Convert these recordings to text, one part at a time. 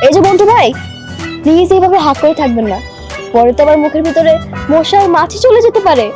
এই যে বন্ধু ভাই, প্লিজ এইভাবে হাত করে থাকবেন না, পরে তো আবার মুখের ভিতরে মশা আর মাছি চলে যেতে পারে।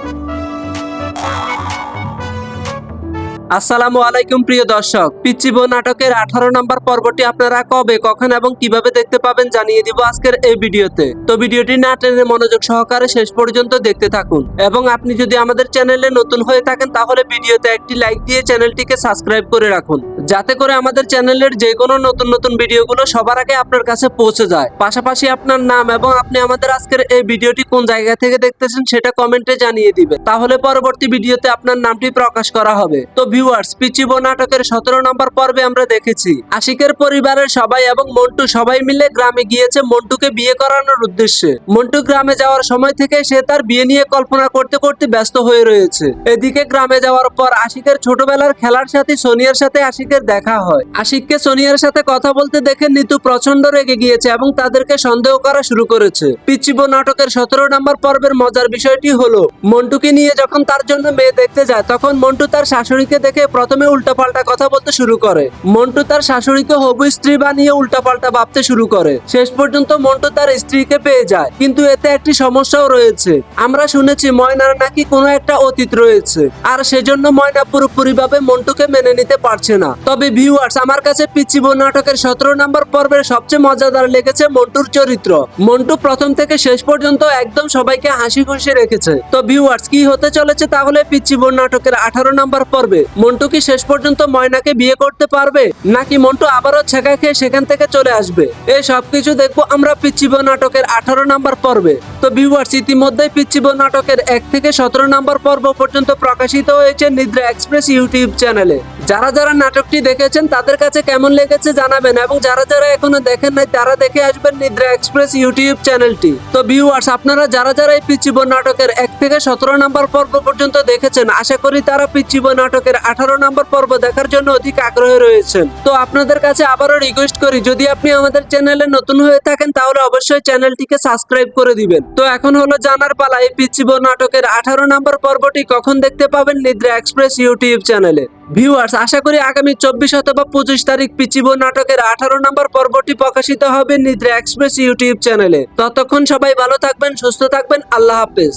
আসসালামু আলাইকুম প্রিয় দর্শক, পিচ্চি বউ নাটকের 18 নম্বর পর্বটি আপনারা কবে, কখন এবং কিভাবে দেখতে পাবেন জানিয়ে দিব আজকের এই ভিডিওতে। তো ভিডিওটি না টেনে মনোযোগ সহকারে শেষ পর্যন্ত দেখতে থাকুন, এবং আপনি যদি আমাদের চ্যানেলে নতুন হয়ে থাকেন তাহলে ভিডিওতে একটি লাইক দিয়ে চ্যানেলটিকে সাবস্ক্রাইব করে রাখুন, যাতে করে আমাদের চ্যানেলের যে কোনো নতুন নতুন ভিডিওগুলো সবার আগে আপনার কাছে পৌঁছে যায়। পাশাপাশি আপনার নাম এবং আপনি আমাদের আজকের এই ভিডিওটি কোন জায়গা থেকে দেখতেছেন সেটা কমেন্টে জানিয়ে দিবেন, তাহলে পরবর্তী ভিডিওতে আপনার নামটি প্রকাশ করা হবে। তো ভিউয়ার্স, পিচ্চি বউ নাটকের 17 নম্বর পর্বে আমরা দেখেছি আশিকের পরিবারের সবাই এবং মন্টু সবাই মিলে গ্রামে গিয়েছে মন্টুকে বিয়ে করানোর উদ্দেশ্যে। মন্টু গ্রামে যাওয়ার সময় থেকে সে তার বিয়ে নিয়ে কল্পনা করতে করতে ব্যস্ত হয়ে রয়েছে। এদিকে গ্রামে যাওয়ার পর আশিকের ছোটবেলার খেলার সাথী সোনিয়ার সাথে আশিকের দেখা হয়। আশিককে সোনিয়ার সাথে কথা বলতে দেখে নিতু প্রচন্ড রেগে গিয়েছে এবং তাদেরকে সন্দেহ করা শুরু করেছে। পিচ্চি বউ নাটকের 17 নম্বর পর্বের মজার বিষয়টি হলো, মন্টুকে নিয়ে যখন তার জন্য মেয়ে দেখতে যায় তখন মন্টু তার শাশুড়িকে দেখে প্রথমে উল্টাপাল্টা কথা বলতে শুরু করে। মন্টু তার শাশুড়িকে হবু স্ত্রী বানিয়ে উল্টাপাল্টা ভাবতে শুরু করে। শেষ পর্যন্ত মন্টু তার স্ত্রীকে পেয়ে যায়, কিন্তু এতে একটি সমস্যাও রয়েছে। আমরা শুনেছি ময়নার নাকি কোনো একটা অতীত রয়েছে, আর সেজন্য ময়না পুরোপুরি ভাবে মন্টুকে মেনে নিতে পারছে না। তবে ভিউয়ার্স, আমার কাছে পিচ্চি বউ নাটকের 17 নম্বর পর্বের সবচেয়ে মজাদার লেগেছে মন্টুর চরিত্র। মন্টু প্রথম থেকে শেষ পর্যন্ত একদম সবাইকে হাসি খুশি রেখেছে। তো ভিউয়ার্স, কি হতে চলেছে তাহলে পিচ্চি বউ নাটকের 18 নম্বর পর্বে? মন্টু কি শেষ পর্যন্ত ময়নাকে বিয়ে করতে পারবে, নাকি মন্টু আবারও ছেঁকা খেয়ে সেখান থেকে চলে আসবে? এই সবকিছু দেখবো আমরা পিচ্চি বউ নাটকের 18 নম্বর পর্বে। তো ভিউয়ার্স, ইতিমধ্যে পিচ্চি বউ নাটকের 1 থেকে 17 নম্বর পর্ব পর্যন্ত প্রকাশিত হয়েছে নিদ্রা এক্সপ্রেস ইউটিউব চ্যানেলে। যারা যারা নাটকটি দেখেছেন তাদের কাছে কেমন লেগেছে জানাবেন, এবং যারা যারা এখনো দেখেন নাই তারা দেখে আসবেন নিদ্রা এক্সপ্রেস ইউটিউব চ্যানেলটি। তো ভিউয়ার্স, আপনারা যারা যারা এই পিচ্চি বউ নাটকের 1 থেকে 17 নম্বর পর্ব পর্যন্ত দেখেছেন, আশা করি তারা পিচ্চি বউ নাটকের 18 নম্বর পর্ব দেখার জন্য অধিক আগ্রহী রয়েছেন। তো আপনাদের কাছে আবারও রিকোয়েস্ট করি, যদি আপনি আমাদের চ্যানেলে নতুন হয়ে থাকেন তাহলে অবশ্যই চ্যানেলটিকে সাবস্ক্রাইব করে দিবেন। তো এখন হলো জানার পালা, এই পিচ্চি বউ নাটকের 18 নম্বর পর্বটি কখন দেখতে পাবেন নিদ্রা এক্সপ্রেস ইউটিউব চ্যানেলে। ভিউয়ার্স, আশা করি আগামী 24 অথবা 25 তারিখ পিচ্চি বউ নাটকের 18 নম্বর পর্বটি প্রকাশিত হবে নিদ্রা এক্সপ্রেস ইউটিউব চ্যানেলে। ততক্ষণ সবাই ভালো থাকবেন, সুস্থ থাকবেন, আল্লাহ হাফেজ।